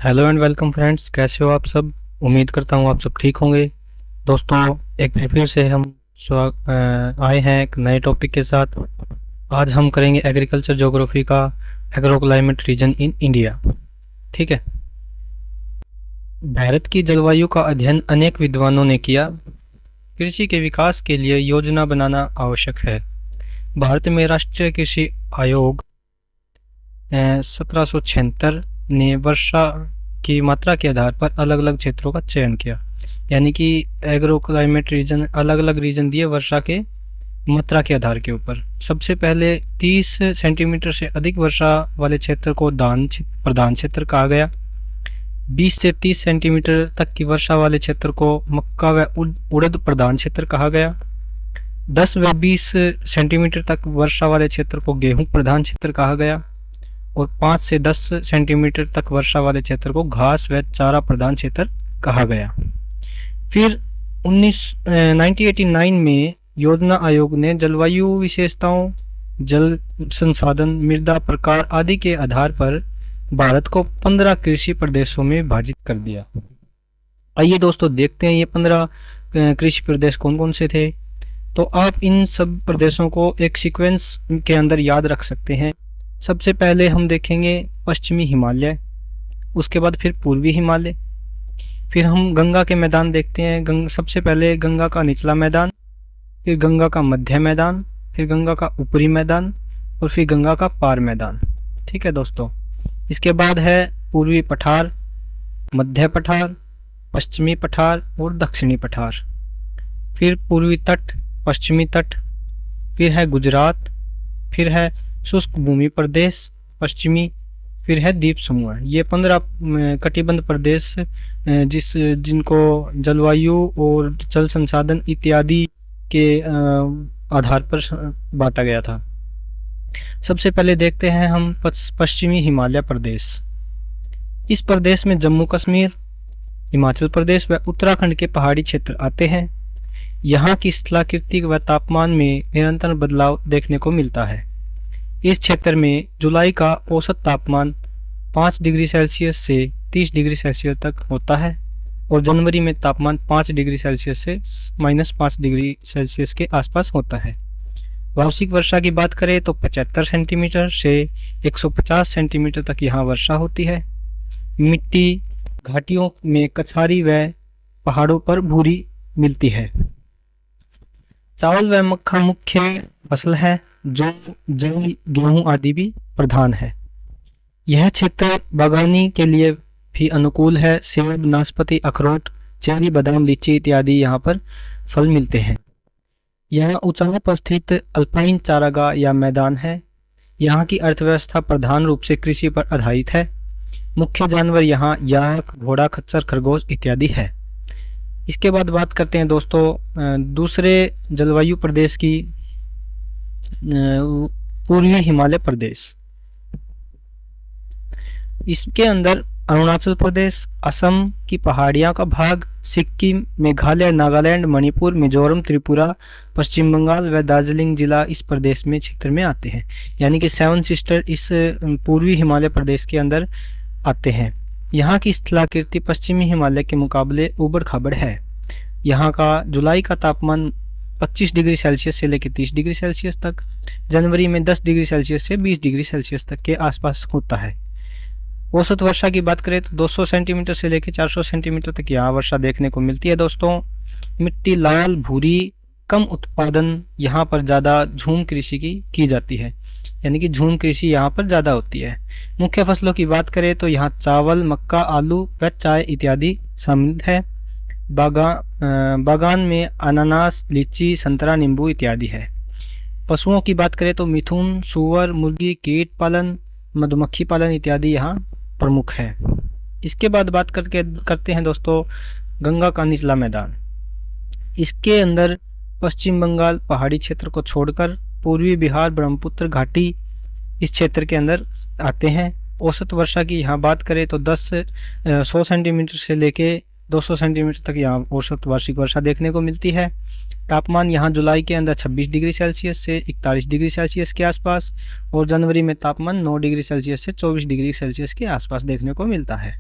Hello and welcome friends, कैसे हो आप सब। उम्मीद करता हूँ आप सब ठीक होंगे। दोस्तों, एक बार फिर से हम आए हैं एक नए टॉपिक के साथ। आज हम करेंगे एग्रीकल्चर ज्योग्राफी का agro climate reason in India. ठीक है। भारत की जलवायु का अध्ययन अनेक विद्वानों ने किया। कृषि के विकास के लिए योजना बनाना आवश्यक है। भारत में राष्ट्रीय कृषि आयोग 1776 ने वर्षा की मात्रा के आधार पर अलग अलग क्षेत्रों का चयन किया। यानी कि एग्रो क्लाइमेट रीजन, अलग अलग रीजन दिए वर्षा के मात्रा के आधार के ऊपर। सबसे पहले 30 सेंटीमीटर से अधिक वर्षा वाले क्षेत्र को प्रधान क्षेत्र कहा गया। 20 से 30 सेंटीमीटर तक की वर्षा वाले क्षेत्र को मक्का व उड़द प्रधान क्षेत्र कहा गया। 10 व 20 सेंटीमीटर तक वर्षा वाले क्षेत्र को गेहूं प्रधान क्षेत्र कहा गया। और 5 से 10 सेंटीमीटर तक वर्षा वाले क्षेत्र को घास व चारा प्रधान क्षेत्र कहा गया। फिर 1989 में योजना आयोग ने जलवायु विशेषताओं, जल संसाधन, मृदा प्रकार आदि के आधार पर भारत को 15 कृषि प्रदेशों में विभाजित कर दिया। आइए दोस्तों देखते हैं ये 15 कृषि प्रदेश कौन कौन से थे। तो आप इन सब प्रदेशों को एक सीक्वेंस के अंदर याद रख सकते हैं। सबसे पहले हम देखेंगे पश्चिमी हिमालय, उसके बाद फिर पूर्वी हिमालय, फिर हम गंगा के मैदान देखते हैं। सबसे पहले गंगा का निचला मैदान, फिर गंगा का मध्य मैदान, फिर गंगा का ऊपरी मैदान और फिर गंगा का पार मैदान। ठीक है दोस्तों। इसके बाद है पूर्वी पठार, मध्य पठार, पश्चिमी पठार और दक्षिणी पठार। फिर पूर्वी तट, पश्चिमी तट, फिर है गुजरात, फिर है शुष्क भूमि प्रदेश पश्चिमी, फिर है द्वीप समूह। ये 15 कटिबंध प्रदेश जिनको जलवायु और जल संसाधन इत्यादि के आधार पर बांटा गया था। सबसे पहले देखते हैं हम पश्चिमी हिमालय प्रदेश। इस प्रदेश में जम्मू कश्मीर, हिमाचल प्रदेश व उत्तराखंड के पहाड़ी क्षेत्र आते हैं। यहाँ की स्थलाकृति व तापमान में निरंतर बदलाव देखने को मिलता है। इस क्षेत्र में जुलाई का औसत तापमान 5 डिग्री सेल्सियस से 30 डिग्री सेल्सियस तक होता है और जनवरी में तापमान 5 डिग्री सेल्सियस से -5 डिग्री सेल्सियस के आसपास होता है। वार्षिक वर्षा की बात करें तो 75 सेंटीमीटर से 150 सेंटीमीटर तक यहाँ वर्षा होती है। मिट्टी घाटियों में कछारी व पहाड़ों पर भूरी मिलती है। चावल व मक्का मुख्य फसल है, जो जौ, गेहूं आदि भी प्रधान है। यह क्षेत्र बागवानी के लिए भी अनुकूल है। सेब, नाशपाती, अखरोट, चेरी, बादाम, लीची इत्यादि यहाँ पर फल मिलते हैं। यह ऊंचाई पर स्थित अल्पाइन चारागाह या मैदान है। यहाँ की अर्थव्यवस्था प्रधान रूप से कृषि पर आधारित है। मुख्य जानवर यहाँ याक, घोड़ा, खच्चर, खरगोश इत्यादि है। इसके बाद बात करते हैं दोस्तों दूसरे जलवायु प्रदेश की, पूर्वी हिमालय प्रदेश। इसके अंदर अरुणाचल प्रदेश, असम की पहाड़ियां का भाग, सिक्किम, मेघालय, नागालैंड, मणिपुर, मिजोरम, त्रिपुरा, पश्चिम बंगाल व दार्जिलिंग जिला इस प्रदेश में क्षेत्र में आते हैं। यानी कि 7 सिस्टर इस पूर्वी हिमालय प्रदेश के अंदर आते हैं। यहाँ की स्थलाकृति पश्चिमी हिमालय के मुकाबले ऊबड़ खाबड़ है। यहाँ का जुलाई का तापमान 25 डिग्री सेल्सियस से लेकर 30 डिग्री सेल्सियस तक, जनवरी में 10 डिग्री सेल्सियस से 20 डिग्री सेल्सियस तक के आसपास होता है। औसत वर्षा की बात करें तो 200 सेंटीमीटर से लेकर 400 सेंटीमीटर तक यहाँ वर्षा देखने को मिलती है दोस्तों। मिट्टी लाल भूरी, कम उत्पादन, यहाँ पर ज़्यादा झूम कृषि की जाती है। यानी कि झूम कृषि यहाँ पर ज़्यादा होती है। मुख्य फसलों की बात करें तो यहाँ चावल, मक्का, आलू व चाय इत्यादि शामिल है। बागान में अनानास, लीची, संतरा, नींबू इत्यादि है। पशुओं की बात करें तो मिथुन, सूअर, मुर्गी, कीट पालन, मधुमक्खी पालन इत्यादि यहाँ प्रमुख है। इसके बाद बात करते हैं दोस्तों गंगा का निचला मैदान। इसके अंदर पश्चिम बंगाल पहाड़ी क्षेत्र को छोड़कर पूर्वी बिहार, ब्रह्मपुत्र घाटी इस क्षेत्र के अंदर आते हैं। औसत वर्षा की यहाँ बात करें तो 100 सेंटीमीटर से लेके 200 सेंटीमीटर तक यहाँ औसत वार्षिक वर्षा देखने को मिलती है। तापमान यहाँ जुलाई के अंदर 26 डिग्री सेल्सियस से 41 डिग्री सेल्सियस के आसपास और जनवरी में तापमान 9 डिग्री सेल्सियस से 24 डिग्री सेल्सियस के आसपास देखने को मिलता है।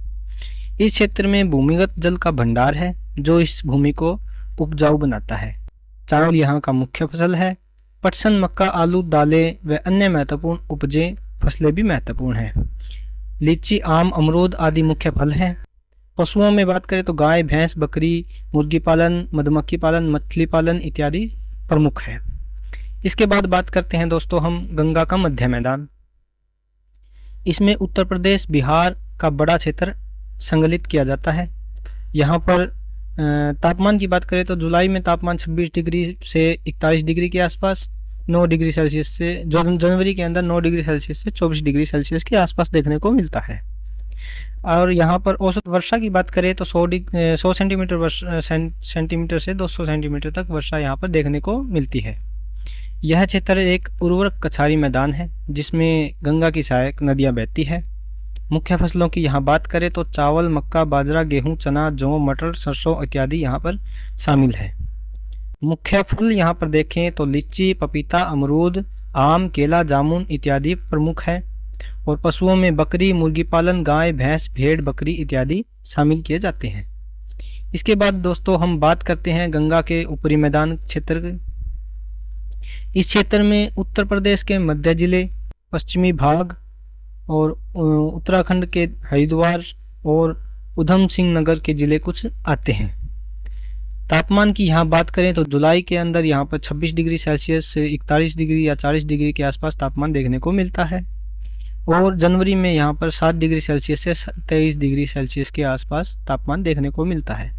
इस क्षेत्र में भूमिगत जल का भंडार है जो इस भूमि को उपजाऊ बनाता है। चावल यहाँ का मुख्य फसल है। पटसन, मक्का, आलू, दालें व अन्य महत्वपूर्ण उपजें फसलें भी महत्वपूर्ण हैं। लीची, आम, अमरूद आदि मुख्य फल हैं। पशुओं में बात करें तो गाय, भैंस, बकरी, मुर्गी पालन, मधुमक्खी पालन, मछली पालन इत्यादि प्रमुख है। इसके बाद बात करते हैं दोस्तों हम गंगा का मध्य मैदान। इसमें उत्तर प्रदेश, बिहार का बड़ा क्षेत्र संकलित किया जाता है। यहाँ पर तापमान की बात करें तो जुलाई में तापमान 26 डिग्री से 41 डिग्री के आसपास, 9 डिग्री सेल्सियस से जनवरी के अंदर 9 डिग्री सेल्सियस से 24 डिग्री सेल्सियस के आसपास देखने को मिलता है। और यहाँ पर औसत वर्षा की बात करें तो 100 सेंटीमीटर से 200 सेंटीमीटर तक वर्षा यहाँ पर देखने को मिलती है। यह क्षेत्र एक उर्वरक कछारी मैदान है जिसमें गंगा की सहायक नदियाँ बहती है। मुख्य फसलों की यहाँ बात करें तो चावल, मक्का, बाजरा, गेहूं, चना, जौ, मटर, सरसों इत्यादि यहाँ पर शामिल है। मुख्य फल यहाँ पर देखें तो लीची, पपीता, अमरूद, आम, केला, जामुन इत्यादि प्रमुख है। और पशुओं में बकरी, मुर्गी पालन, गाय, भैंस, भेड़, बकरी इत्यादि शामिल किए जाते हैं। इसके बाद दोस्तों हम बात करते हैं गंगा के ऊपरी मैदान क्षेत्र की। इस क्षेत्र में उत्तर प्रदेश के मध्य जिले, पश्चिमी भाग और उत्तराखंड के हरिद्वार और उधम सिंह नगर के जिले कुछ आते हैं। तापमान की यहाँ बात करें तो जुलाई के अंदर यहाँ पर 26 डिग्री सेल्सियस से 41 डिग्री या 40 डिग्री के आसपास तापमान देखने को मिलता है। और जनवरी में यहाँ पर 7 डिग्री सेल्सियस से 23 डिग्री सेल्सियस के आसपास तापमान देखने को मिलता है।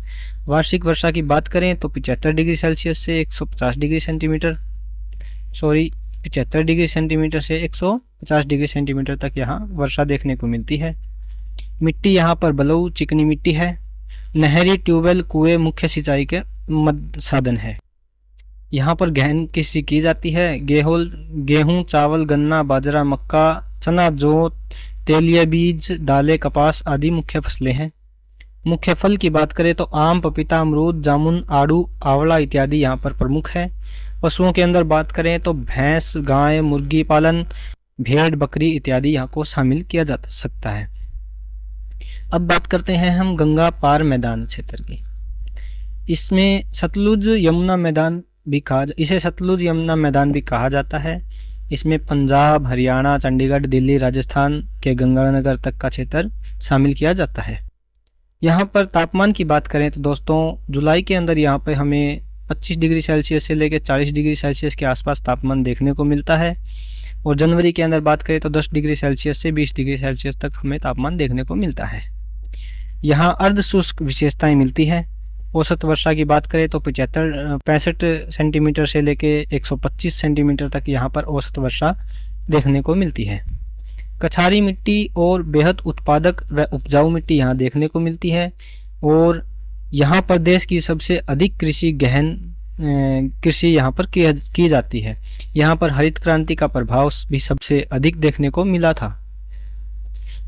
वार्षिक वर्षा की बात करें तो 75 डिग्री सेल्सियस से 150 डिग्री सेंटीमीटर 75 डिग्री सेंटीमीटर से 150 डिग्री सेंटीमीटर तक यहाँ वर्षा देखने को मिलती है। मिट्टी यहाँ पर बलुई चिकनी मिट्टी है। नहरी, ट्यूबवेल, कुएं मुख्य सिंचाई के साधन है। यहाँ पर गहन कृषि की जाती है। गेहूं, चावल, गन्ना, बाजरा, मक्का, चना, जौ, तेलीय बीज, दालें, कपास आदि मुख्य फसलें हैं। मुख्य फल की बात करें तो आम, पपीता, अमरूद, जामुन, आड़ू, आंवला इत्यादि यहाँ पर प्रमुख है। पशुओं के अंदर बात करें तो भैंस, गाय, मुर्गी पालन, भेड़, बकरी इत्यादि यहाँ को शामिल किया जा सकता है। अब बात करते हैं हम गंगा पार मैदान क्षेत्र की। इसमें सतलुज यमुना मैदान इसे सतलुज यमुना मैदान भी कहा जाता है। इसमें पंजाब, हरियाणा, चंडीगढ़, दिल्ली, राजस्थान के गंगानगर तक का क्षेत्र शामिल किया जाता है। यहाँ पर तापमान की बात करें तो दोस्तों जुलाई के अंदर यहाँ पर हमें 25 डिग्री सेल्सियस से लेकर 40 डिग्री सेल्सियस के आसपास तापमान देखने को मिलता है। और जनवरी के अंदर बात करें तो 10 डिग्री सेल्सियस से 20 डिग्री सेल्सियस तक हमें तापमान देखने को मिलता है। यहाँ अर्ध शुष्क विशेषताएं मिलती हैं। औसत वर्षा की बात करें तो 65 सेंटीमीटर से लेके 125 सेंटीमीटर तक यहाँ पर औसत वर्षा देखने को मिलती है। कछारी मिट्टी और बेहद उत्पादक व उपजाऊ मिट्टी यहाँ देखने को मिलती है। और यहाँ पर देश की सबसे अधिक कृषि यहाँ पर की जाती है। यहाँ पर हरित क्रांति का प्रभाव भी सबसे अधिक देखने को मिला था।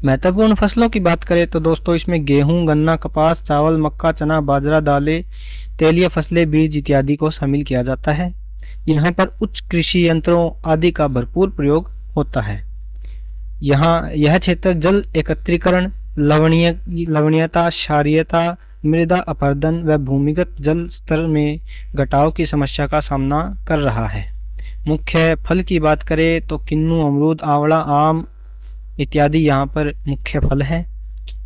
महत्वपूर्ण फसलों की बात करें तो दोस्तों इसमें गेहूं, गन्ना, कपास, चावल, मक्का, चना, बाजरा, दालें, तेलीय फसलें, बीज इत्यादि को शामिल किया जाता है। यहाँ पर उच्च कृषि यंत्रों आदि का भरपूर प्रयोग होता है। यहाँ यह क्षेत्र जल एकत्रीकरण, लवणीयता, क्षारीयता, मृदा अपरदन व भूमिगत जल स्तर में घटाव की समस्या का सामना कर रहा है। मुख्य फल की बात करें तो किन्नू, अमरूद, आंवला, आम इत्यादि यहाँ पर मुख्य फल हैं।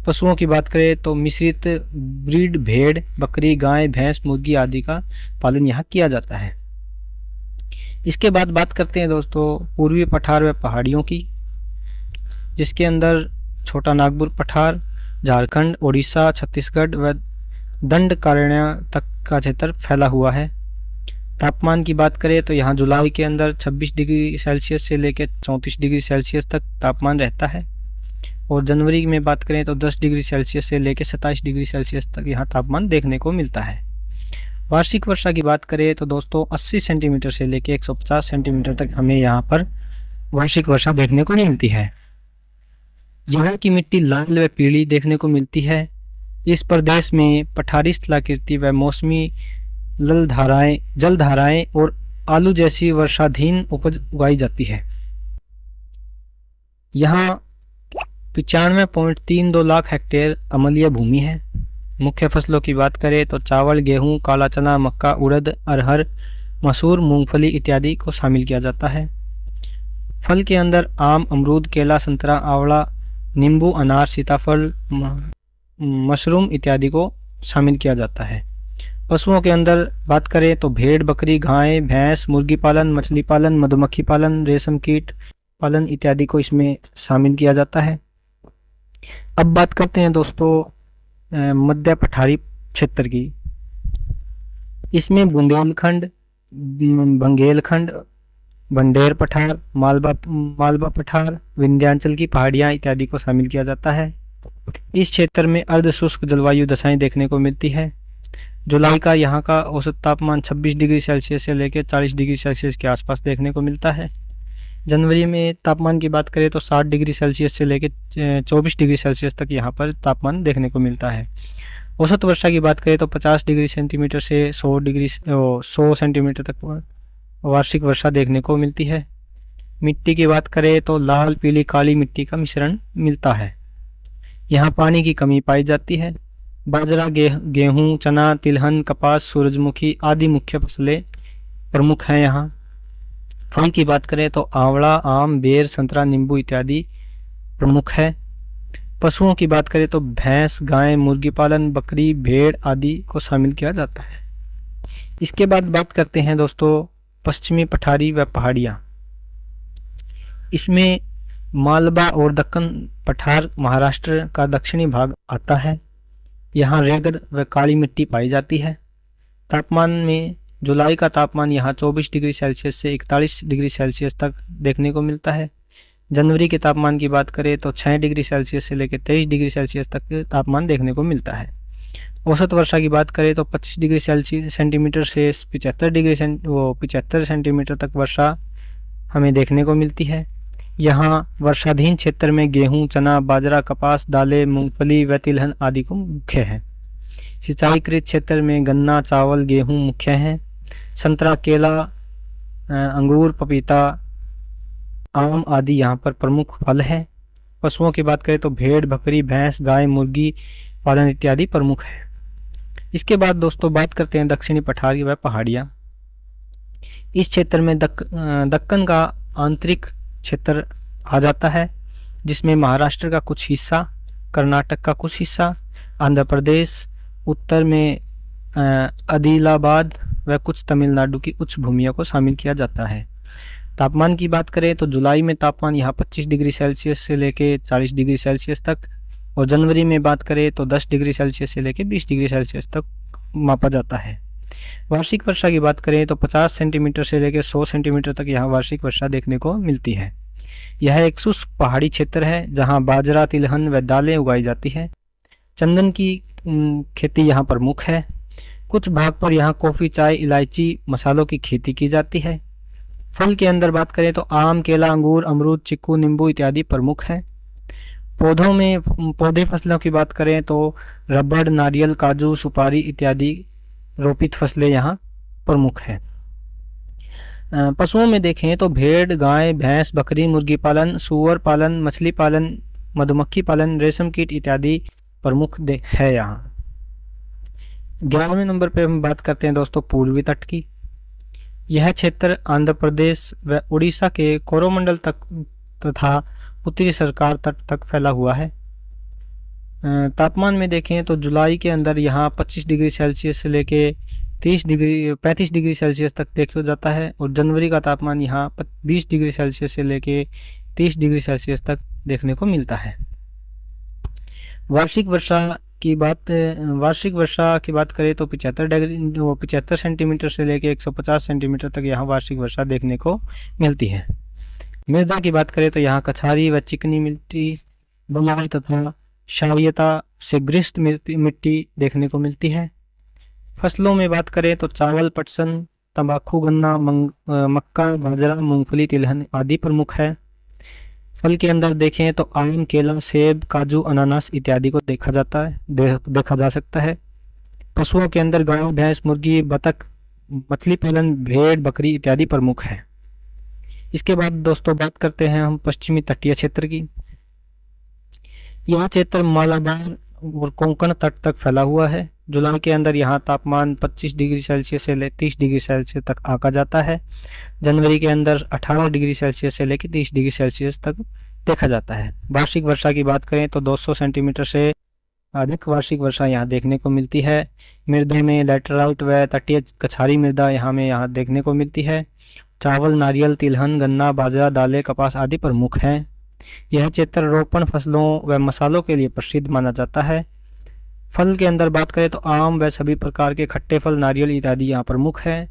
पशुओं की बात करें तो मिश्रित ब्रीड, भेड़, बकरी, गाय, भैंस, मुर्गी आदि का पालन यहाँ किया जाता है। इसके बाद बात करते हैं दोस्तों पूर्वी पठार व पहाड़ियों की, जिसके अंदर छोटा नागपुर पठार, झारखंड, ओडिशा, छत्तीसगढ़ व दंडकारण्य तक का क्षेत्र फैला हुआ है। तापमान की बात करें तो यहाँ जुलाई के अंदर 26 डिग्री सेल्सियस से लेकर 34 डिग्री सेल्सियस तक तापमान रहता है। और जनवरी में बात करें तो 10 डिग्री सेल्सियस से लेकर 27 डिग्री सेल्सियस तक यहाँ तापमान देखने को मिलता है। वार्षिक वर्षा की बात करें तो दोस्तों 80 सेंटीमीटर से लेकर 150 सेंटीमीटर तक हमें यहाँ पर वार्षिक वर्षा देखने को मिलती है। यहाँ की मिट्टी लाल व पीली देखने को मिलती है। इस प्रदेश में पठारी स्थलाकृति व मौसमी जलधाराएं और आलू जैसी वर्षाधीन उपज उगाई जाती है। यहाँ 95.32 लाख हेक्टेयर अम्लीय भूमि है। मुख्य फसलों की बात करें तो चावल, गेहूं, काला चना, मक्का, उड़द, अरहर, मसूर, मूंगफली इत्यादि को शामिल किया जाता है। फल के अंदर आम, अमरूद, केला, संतरा, आंवला, नींबू, अनार, सीताफल, मशरूम इत्यादि को शामिल किया जाता है। पशुओं के अंदर बात करें तो भेड़, बकरी, गाय, भैंस, मुर्गी पालन, मछली पालन, मधुमक्खी पालन, रेशम कीट पालन इत्यादि को इसमें शामिल किया जाता है। अब बात करते हैं दोस्तों मध्य पठारी क्षेत्र की। इसमें बुंदेलखंड, बंगेलखंड, बंडेर पठार, मालवा पठार, विंध्याचल की पहाड़ियाँ इत्यादि को शामिल किया जाता है। इस क्षेत्र में अर्ध शुष्क जलवायु दशाएं देखने को मिलती है। जुलाई का यहाँ का औसत तापमान 26 डिग्री सेल्सियस से लेकर 40 डिग्री सेल्सियस के आसपास देखने को मिलता है। जनवरी में तापमान की बात करें तो 60 डिग्री सेल्सियस से लेकर 24 डिग्री सेल्सियस तक यहाँ पर तापमान देखने को मिलता है। औसत वर्षा की बात करें तो 50 डिग्री सेंटीमीटर से 100 सेंटीमीटर तक वार्षिक वर्षा देखने को मिलती है। मिट्टी की बात करें तो लाल, पीली, काली मिट्टी का मिश्रण मिलता है। यहाँ पानी की कमी पाई जाती है। बाजरा, गेहूँ, चना, तिलहन, कपास, सूरजमुखी आदि मुख्य फसलें प्रमुख हैं यहाँ। फल की बात करें तो आंवला, आम, बेर, संतरा, नींबू इत्यादि प्रमुख है। पशुओं की बात करें तो भैंस, गाय, मुर्गी पालन, बकरी, भेड़ आदि को शामिल किया जाता है। इसके बाद बात करते हैं दोस्तों पश्चिमी पठारी व पहाड़ियाँ। इसमें मालवा और दक्कन पठार महाराष्ट्र का दक्षिणी भाग आता है। यहाँ रेगड़ व काली मिट्टी पाई जाती है। तापमान में जुलाई का तापमान यहाँ 24 डिग्री सेल्सियस से 41 डिग्री सेल्सियस तक देखने को मिलता है। जनवरी के तापमान की बात करें तो 6 डिग्री सेल्सियस से लेकर 23 डिग्री सेल्सियस तक तापमान देखने को मिलता है। औसत वर्षा की बात करें तो 25 डिग्री सेंटीमीटर से 75 सेंटीमीटर तक वर्षा हमें देखने को मिलती है। यहाँ वर्षाधीन क्षेत्र में गेहूं, चना, बाजरा, कपास, दालें, मूंगफली व तिलहन आदि को मुख्य है। सिंचाईकृत क्षेत्र में गन्ना, चावल, गेहूं मुख्य हैं। संतरा, केला, अंगूर, पपीता, आम आदि यहाँ पर प्रमुख फल हैं। पशुओं की बात करें तो भेड़, बकरी, भैंस, गाय, मुर्गी पालन इत्यादि प्रमुख है। इसके बाद दोस्तों बात करते हैं दक्षिणी पठारी व पहाड़ियाँ। इस क्षेत्र में दक्कन का आंतरिक क्षेत्र आ जाता है, जिसमें महाराष्ट्र का कुछ हिस्सा, कर्नाटक का कुछ हिस्सा, आंध्र प्रदेश, उत्तर में आदिलाबाद व कुछ तमिलनाडु की उच्च भूमियों को शामिल किया जाता है। तापमान की बात करें तो जुलाई में तापमान यहाँ 25 डिग्री सेल्सियस से लेकर 40 डिग्री सेल्सियस तक, और जनवरी में बात करें तो 10 डिग्री सेल्सियस से लेकर 20 डिग्री सेल्सियस तक मापा जाता है। वार्षिक वर्षा की बात करें तो 50 सेंटीमीटर से लेकर 100 सेंटीमीटर तक यहाँ वार्षिक वर्षा देखने को मिलती है। यह एक शुष्क पहाड़ी क्षेत्र है जहाँ बाजरा, तिलहन व दालें उगाई जाती है। चंदन की खेती यहाँ प्रमुख है। कुछ भाग पर यहाँ कॉफ़ी, चाय, इलायची, मसालों की खेती की जाती है। फल के अंदर बात करें तो आम, केला, अंगूर, अमरूद, चीकू, नींबू इत्यादि प्रमुख हैं। पौधे फसलों की बात करें तो रबड़, नारियल, काजू, सुपारी इत्यादि रोपित फसलें यहाँ प्रमुख हैं। पशुओं में देखें तो भेड़, गाय, भैंस, बकरी, मुर्गी पालन, सूअर पालन, मछली पालन, मधुमक्खी पालन, रेशम कीट इत्यादि प्रमुख है यहाँ। 11वें नंबर पे हम बात करते हैं दोस्तों पूर्वी तट की। यह क्षेत्र आंध्र प्रदेश व उड़ीसा के कोरोमंडल तक तथा उत्तरी सरकार तट तक फैला हुआ है। तापमान में देखें तो जुलाई के अंदर यहाँ 25 डिग्री सेल्सियस से लेके 35 डिग्री सेल्सियस तक देखा जाता है, और जनवरी का तापमान यहाँ 20 डिग्री सेल्सियस से लेके 30 डिग्री सेल्सियस तक देखने को मिलता है। वार्षिक वर्षा की बात करें तो 75 सेंटीमीटर से लेके 150 सेंटीमीटर तक यहाँ वार्षिक वर्षा देखने को मिलती है। मृदा की बात करें तो यहाँ कछारी व चिकनी मिट्टी, बलुई तथा क्षारीयता से ग्रस्त मिट्टी देखने को मिलती है। फसलों में बात करें तो चावल, पटसन, तंबाकू, गन्ना, मक्का, बाजरा, मूंगफली, तिलहन आदि प्रमुख है। फल के अंदर देखें तो आम, केला, सेब, काजू, अनानास इत्यादि को देखा जा सकता है। पशुओं के अंदर गाय, भैंस, मुर्गी, बतख, मछली पालन, भेड़, बकरी इत्यादि प्रमुख है। इसके बाद दोस्तों बात करते हैं हम पश्चिमी तटीय क्षेत्र की। यह क्षेत्र मालाबार और कोंकण तट तक फैला हुआ है। जुलाई के अंदर यहाँ तापमान 25 डिग्री सेल्सियस से 30 डिग्री सेल्सियस तक आका जाता है। जनवरी के अंदर 18 डिग्री सेल्सियस से लेकर 30 डिग्री सेल्सियस तक देखा जाता है। वार्षिक वर्षा की बात करें तो 200 सेंटीमीटर से अधिक वार्षिक वर्षा यहाँ देखने को मिलती है। मृदा में लैटेराइट व तटीय कछारी मृदा यहाँ देखने को मिलती है। चावल, नारियल, तिलहन, गन्ना, बाजरा, दालें, कपास आदि प्रमुख हैं। यह क्षेत्र रोपण फसलों व मसालों के लिए प्रसिद्ध माना जाता है। फल के अंदर बात करें तो आम व सभी प्रकार के खट्टे फल, नारियल इत्यादि यहाँ प्रमुख है।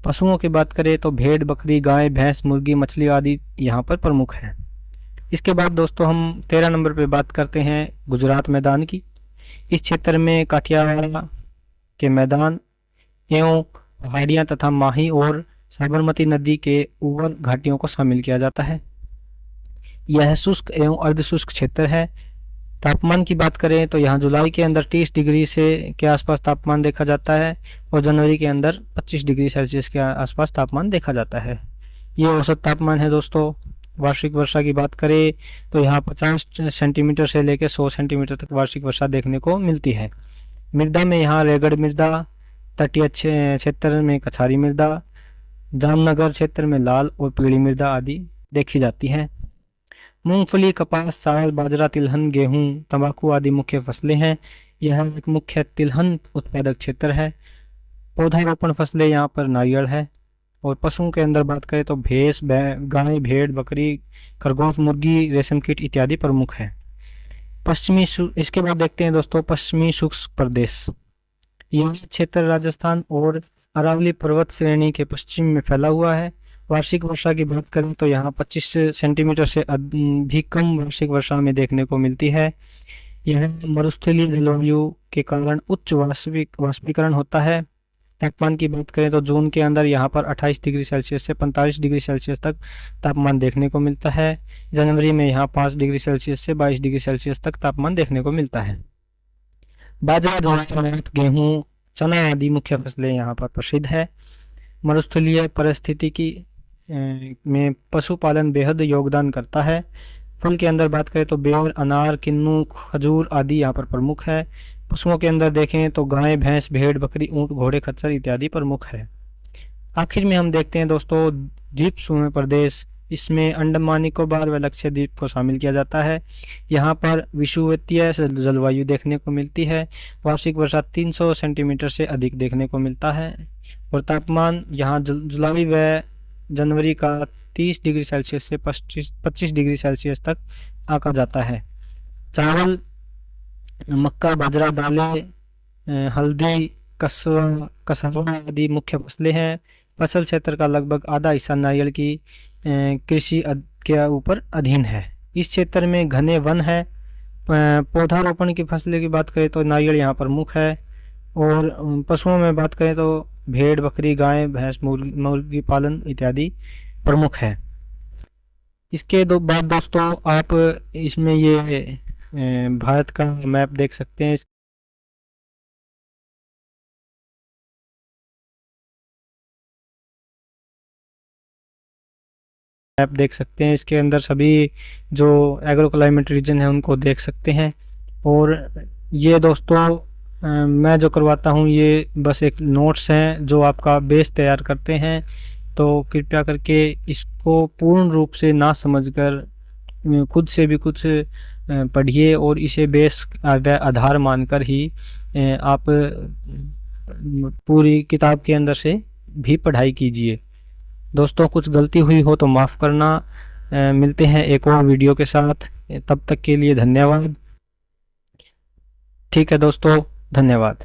पशुओं की बात करें तो भेड़, बकरी, गाय, भैंस, मुर्गी, मछली आदि यहाँ पर प्रमुख है। इसके बाद दोस्तों हम 13 नंबर पे बात करते हैं गुजरात मैदान की। इस क्षेत्र में काठियावाड़ के मैदान एवं पहाड़ियाँ तथा माही और साबरमती नदी के उवर घाटियों को शामिल किया जाता है। यह शुष्क एवं अर्धशुष्क क्षेत्र है। तापमान की बात करें तो यहाँ जुलाई के अंदर 30 डिग्री से के आसपास तापमान देखा जाता है और जनवरी के अंदर 25 डिग्री सेल्सियस के आसपास तापमान देखा जाता है। ये औसत तापमान है दोस्तों। वार्षिक वर्षा की बात करें तो यहाँ 50 सेंटीमीटर से लेकर 100 सेंटीमीटर तक वार्षिक वर्षा देखने को मिलती है। मृदा में यहाँ रेगड़ मृदा, तटीय क्षेत्र में कछारी मृदा, जामनगर क्षेत्र में लाल और पीली मृदा आदि देखी जाती है। मूंगफली, कपास, चावल, बाजरा, तिलहन, गेहूं, तंबाकू आदि मुख्य फसलें हैं। यह एक मुख्य तिलहन उत्पादक क्षेत्र है। पौधारोपण फसलें यहाँ पर नारियल है। और पशुओं के अंदर बात करें तो भैंस, गाय, भेड़, बकरी, खरगोश, मुर्गी, रेशम कीट इत्यादि प्रमुख है। इसके बाद देखते हैं दोस्तों पश्चिमी शुष्क प्रदेश। यह क्षेत्र राजस्थान और अरावली पर्वत श्रेणी के पश्चिम में फैला हुआ है। वार्षिक वर्षा की बात करें तो यहाँ 25 सेंटीमीटर से भी कम वार्षिक वर्षा में देखने को मिलती है। यह मरुस्थलीय जलवायु के कारण उच्च वाष्पीकरण होता है। तापमान की बात करें तो जून के अंदर यहाँ पर 28 डिग्री सेल्सियस से 45 डिग्री सेल्सियस तक तापमान देखने को मिलता है। जनवरी में यहाँ 5 डिग्री सेल्सियस से 22 डिग्री सेल्सियस तक तापमान देखने को मिलता है। बाजरा, ज्वार, गेहूँ, चना आदि मुख्य फसलें यहाँ पर प्रसिद्ध है। मरुस्थलीय परिस्थिति में पशुपालन बेहद योगदान करता है। फल के अंदर बात करें तो बेर, अनार, किन्नू, खजूर आदि यहाँ पर प्रमुख है। पशुओं के अंदर देखें तो गाय, भैंस, भेड़, बकरी, ऊंट, घोड़े, खच्चर इत्यादि प्रमुख है। आखिर में हम देखते हैं दोस्तों द्वीप समूह प्रदेश। इसमें अंडमान निकोबार व लक्षद्वीप को शामिल किया जाता है। यहाँ पर विषुवतीय जलवायु देखने को मिलती है। वार्षिक वर्षा 300 सेंटीमीटर से अधिक देखने को मिलता है और तापमान यहाँ जुलाई व जनवरी का 30 डिग्री सेल्सियस से 25 डिग्री सेल्सियस तक आका जाता है। चावल, मक्का, बाजरा, दालें, हल्दी, कसवा आदि मुख्य फसलें हैं। फसल क्षेत्र का लगभग आधा हिस्सा नारियल की कृषि के ऊपर अधीन है। इस क्षेत्र में घने वन है। पौधारोपण की फसलें की बात करें तो नारियल यहाँ प्रमुख है। और पशुओं में बात करें तो भेड़, बकरी, गाय, भैंस, मुर्गी पालन इत्यादि प्रमुख है। इसके बाद दोस्तों आप इसमें ये भारत का मैप देख सकते हैं। इसके अंदर सभी जो एग्रो क्लाइमेट रीजन है उनको देख सकते हैं। और ये दोस्तों मैं जो करवाता हूँ ये बस एक नोट्स हैं जो आपका बेस तैयार करते हैं। तो कृपया करके इसको पूर्ण रूप से ना समझकर खुद से भी कुछ पढ़िए और इसे बेस आधार मानकर ही आप पूरी किताब के अंदर से भी पढ़ाई कीजिए। दोस्तों कुछ गलती हुई हो तो माफ़ करना। मिलते हैं एक और वीडियो के साथ, तब तक के लिए धन्यवाद। ठीक है दोस्तों, धन्यवाद।